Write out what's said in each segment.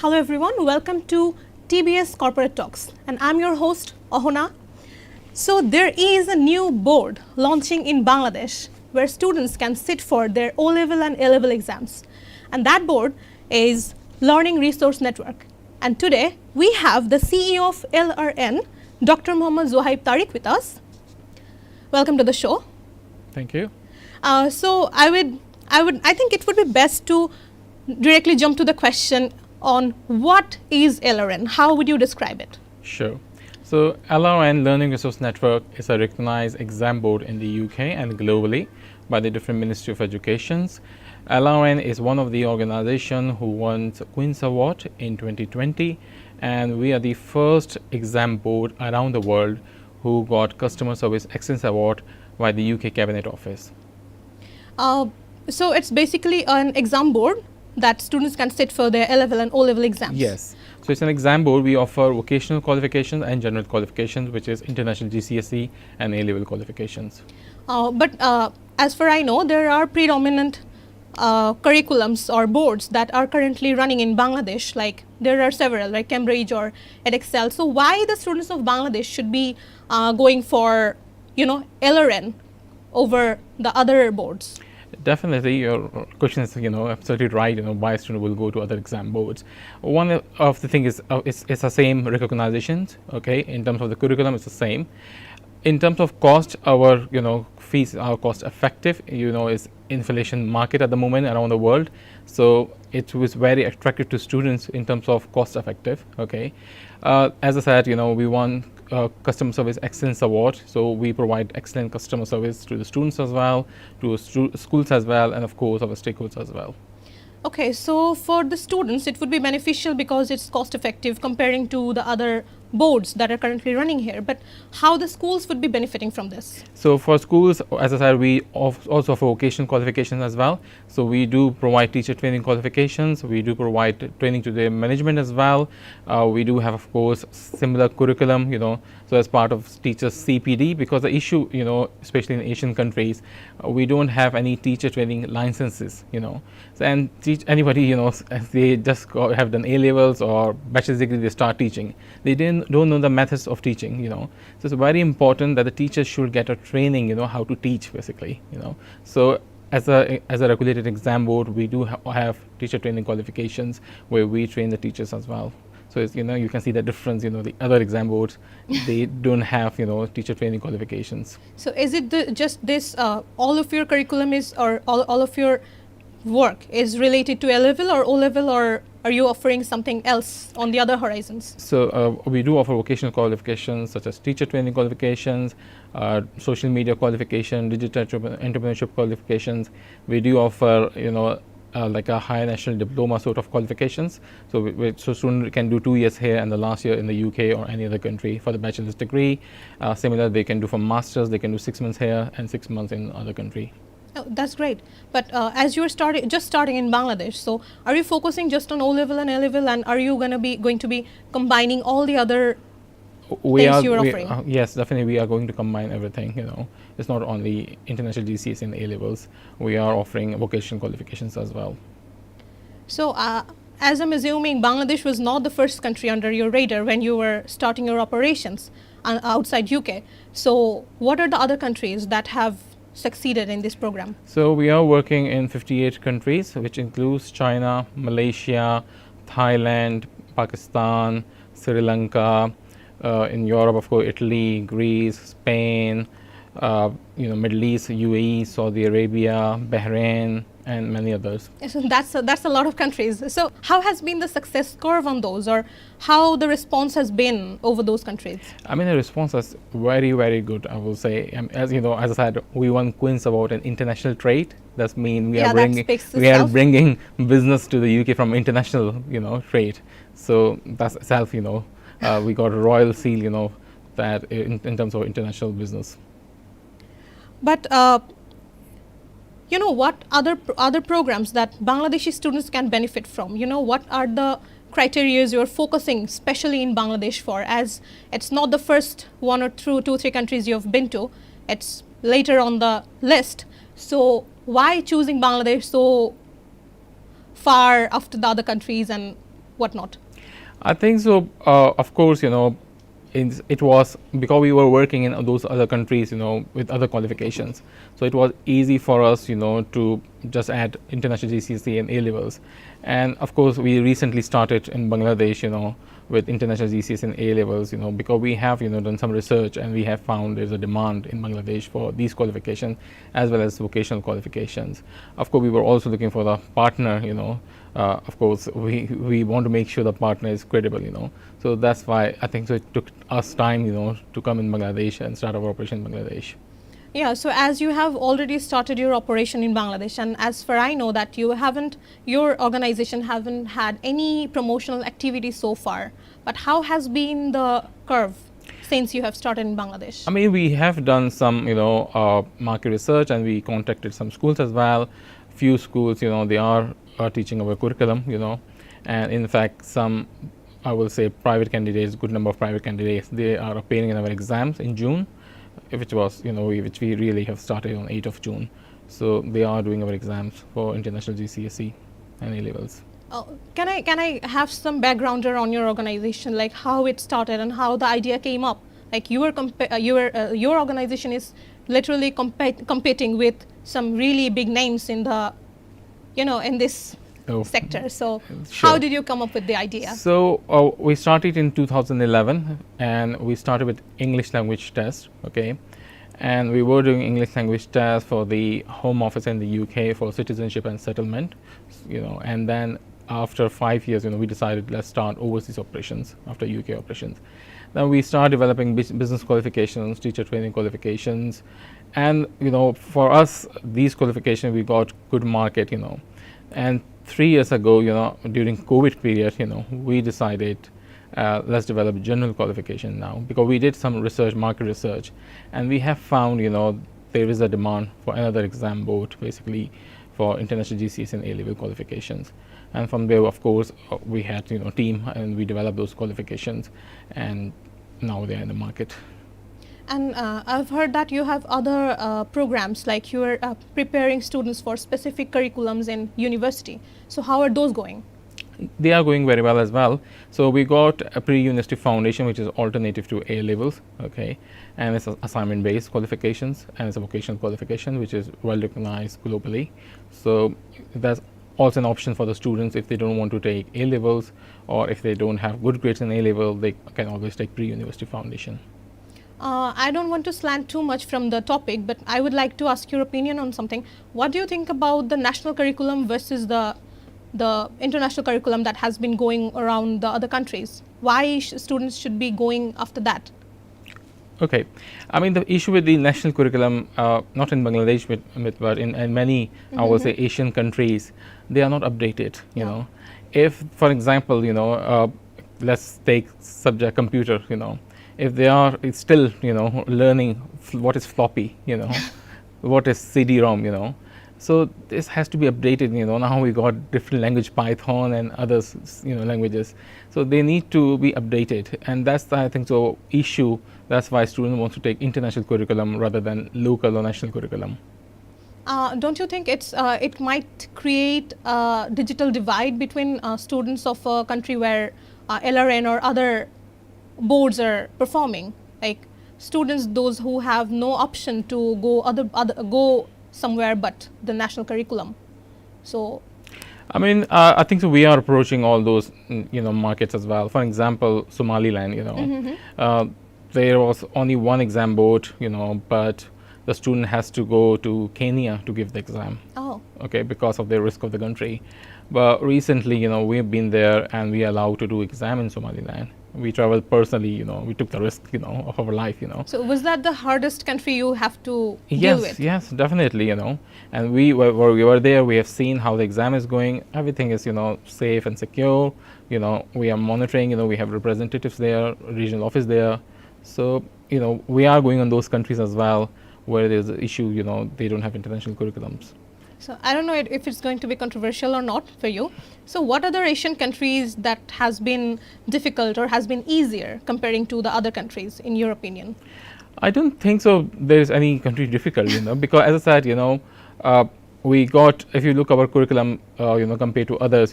Hello everyone, welcome to TBS Corporate Talks, and I'm your host Ahona. So there is a new board launching in Bangladesh where students can sit for their O-level and A-level exams, and that board is Learning Resource Network. And today we have the CEO of LRN Dr. Mohammad Zohaib Tariq with us. Welcome to the show. Thank you. So I think it would be best to directly jump to the question on what is LRN? How would you describe it? Sure. So LRN Learning Resource Network is a recognized exam board in the UK and globally by the different Ministry of Educations. LRN is one of the organizations who won the Queen's Award in 2020, and we are the first exam board around the world who got Customer Service Excellence Award by the UK Cabinet Office. So it's basically an exam board that students can sit for their A-level and O-level exams. Yes. So it's an exam board. We offer vocational qualifications and general qualifications, which is international GCSE and A-level qualifications. But as far I know, there are predominant curriculums or boards that are currently running in Bangladesh. Like there are several, like Cambridge or Edexcel. So why the students of Bangladesh should be going for, LRN over the other boards? Definitely, your question is, absolutely right. Why a student will go to other exam boards. One of the things is it's the same recognitions. Okay, in terms of the curriculum, it's the same. In terms of cost, our fees are cost effective. Is inflation market at the moment around the world, so it was very attractive to students in terms of cost effective. Okay, as I said, we won Customer Service Excellence Award, so we provide excellent customer service to the students as well, to schools as well, and of course our stakeholders as well. Okay, so for the students it would be beneficial because it's cost effective comparing to the other boards that are currently running here, but how the schools would be benefiting from this? So for schools, as I said, we also offer vocational qualifications as well. So we do provide teacher training qualifications, we do provide training to the management as well. We do have, of course, similar curriculum, so as part of teachers CPD, because the issue, especially in Asian countries, we don't have any teacher training licenses, so, and teach anybody, they just have done A-levels or bachelor's degree, they start teaching. They don't know the methods of teaching, so it's very important that the teachers should get a training, how to teach basically, so as a regulated exam board, we do have teacher training qualifications where we train the teachers as well. So it's, you can see the difference, the other exam boards, they don't have, teacher training qualifications. So is it just this, all of your curriculum is, or all of your work is related to A-level or O-level, or are you offering something else on the other horizons? So we do offer vocational qualifications such as teacher training qualifications, social media qualification, digital entrepreneurship qualifications. We do offer, like a higher national diploma sort of qualifications. So so student can do 2 years here and the last year in the UK or any other country for the bachelor's degree. Similar, they can do for masters, they can do 6 months here and 6 months in other country. Oh, that's great. But as you're just starting in Bangladesh, so are you focusing just on O-level and A-level, and are you going to be combining all the other things you're offering? Yes, definitely we are going to combine everything, It's not only international GCSE and A-levels. We are offering vocational qualifications as well. So as I'm assuming, Bangladesh was not the first country under your radar when you were starting your operations outside UK. So what are the other countries that have succeeded in this program? So we are working in 58 countries, which includes China, Malaysia, Thailand, Pakistan, Sri Lanka, in Europe, of course, Italy, Greece, Spain, Middle East, UAE, Saudi Arabia, Bahrain, and many others. So that's a lot of countries. So how has been the success curve on those, or how the response has been over those countries? I mean, the response is very, very good, I will say. As I said, we won Queen's Award in international trade. That means we are bringing business to the UK from international, trade. So that's itself, we got a royal seal, that in terms of international business. But what other programs that Bangladeshi students can benefit from? What are the criteria you're focusing especially in Bangladesh for, as it's not the first one or two, three countries you've been to, it's later on the list. So why choosing Bangladesh so far after the other countries, and whatnot? I think so. Of course, it was because we were working in those other countries, with other qualifications. So it was easy for us, to just add international GCSE and A levels. And of course, we recently started in Bangladesh, with international GCSE and A levels, because we have, done some research and we have found there's a demand in Bangladesh for these qualifications as well as vocational qualifications. Of course, we were also looking for the partner, of course, we want to make sure the partner is credible, So that's why I think so it took us time, to come in Bangladesh and start our operation in Bangladesh. Yeah, so as you have already started your operation in Bangladesh, and as far I know that your organization haven't had any promotional activity so far, but how has been the curve since you have started in Bangladesh? I mean, we have done some, market research, and we contacted some schools as well. Few schools, they are teaching our curriculum, and in fact, some, I will say, private candidates, good number of private candidates, they are appearing in our exams in June, which was, which we really have started on 8th of June. So they are doing our exams for international GCSE and A levels. Can I have some backgrounder on your organization, like how it started and how the idea came up? Like your organization is literally competing with some really big names in the, in this sector. So Sure. How did you come up with the idea? So we started in 2011, and we started with English language test, okay, and we were doing English language test for the Home Office in the UK for citizenship and settlement, and then after 5 years, we decided let's start overseas operations after UK operations. Then we started developing business qualifications, teacher training qualifications, and for us these qualifications we got good market, and 3 years ago, during COVID period, we decided let's develop general qualification now, because we did some research, market research, and we have found, there is a demand for another exam board, basically for international GCSE and A-level qualifications. And from there, of course, we had, team, and we developed those qualifications, and now they are in the market. And I've heard that you have other programs, like you are preparing students for specific curriculums in university. So how are those going? They are going very well as well. So we got a pre-university foundation, which is alternative to A levels, okay, and it's assignment-based qualifications, and it's a vocational qualification, which is well recognized globally. So that's also an option for the students if they don't want to take A levels, or if they don't have good grades in A level, they can always take pre-university foundation. I don't want to slant too much from the topic, but I would like to ask your opinion on something. What do you think about the national curriculum versus the international curriculum that has been going around the other countries? Why students should be going after that? Okay, I mean, the issue with the national curriculum, not in Bangladesh, but in many, I will say, Asian countries, they are not updated, If, for example, let's take subject computer, if they are still, learning what is floppy, what is CD-ROM, so this has to be updated, now we got different language, Python and others, languages. So they need to be updated, and that's the, I think, so issue. That's why students want to take international curriculum rather than local or national curriculum. Don't you think it might create a digital divide between students of a country where LRN or other boards are performing, like students, those who have no option to go go somewhere but the national curriculum? So I mean, I think so we are approaching all those, markets as well. For example, Somaliland, there was only one exam board, but the student has to go to Kenya to give the exam. Oh. Okay, because of the risk of the country. But recently, we've been there and we are allowed to do exam in Somaliland. We traveled personally, we took the risk, of our life, So was that the hardest country you have to deal with? Yes, definitely, And we were there, we have seen how the exam is going. Everything is, safe and secure. We are monitoring, we have representatives there, regional office there. So, we are going on those countries as well where there's an issue, they don't have international curriculums. So I don't know if it's going to be controversial or not for you. So what other Asian countries that has been difficult or has been easier comparing to the other countries, in your opinion? I don't think so there's any country difficult, because as I said, we got, if you look our curriculum, compared to others,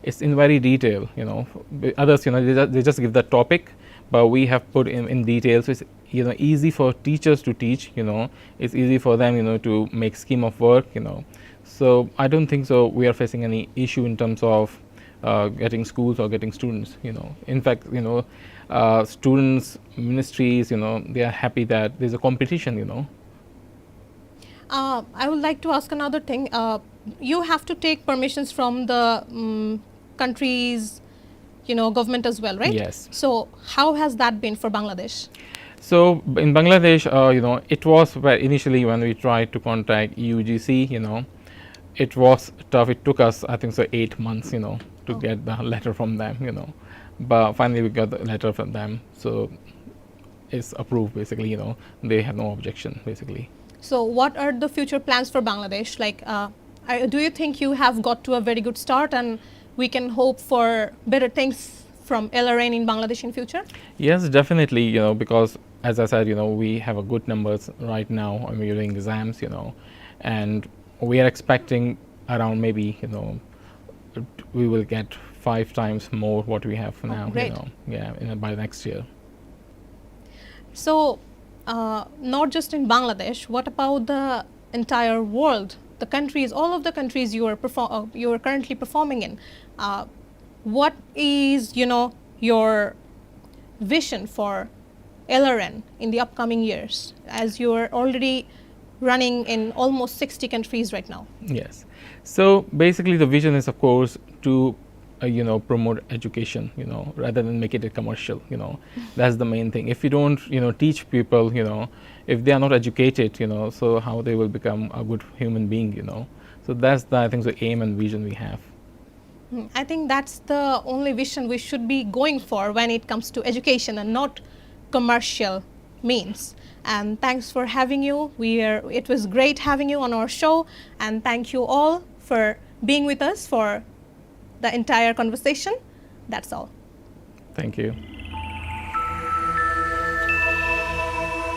it's in very detail. Others, they just give the topic, but we have put in detail, so it's easy for teachers to teach. It's easy for them, to make scheme of work. So I don't think so. We are facing any issue in terms of getting schools or getting students. In fact, students, ministries, they are happy that there's a competition. I would like to ask another thing. You have to take permissions from the country's, government as well, right? Yes. So how has that been for Bangladesh? So in Bangladesh, it was initially when we tried to contact UGC, it was tough. It took us, I think, so 8 months, to get the letter from them, but finally we got the letter from them. So it's approved, basically. They have no objection, basically. So what are the future plans for Bangladesh? Like, do you think you have got to a very good start and we can hope for better things from LRN in Bangladesh in future? Yes, definitely, because as I said, we have a good numbers right now. I mean, we're doing exams, and we are expecting around maybe, we will get 5 times more what we have now, great. By next year. So, not just in Bangladesh, what about the entire world? The countries, all of the countries you are currently performing in. What is, your vision for LRN in the upcoming years, as you are already running in almost 60 countries right now? Yes. So basically, the vision is, of course, to promote education, rather than make it a commercial. That's the main thing. If you don't, teach people, if they are not educated, so how they will become a good human being, So that's the, I think, the aim and vision we have. I think that's the only vision we should be going for when it comes to education and not commercial means. And thanks for having you. It was great having you on our show, and thank you all for being with us for the entire conversation. That's all. Thank you.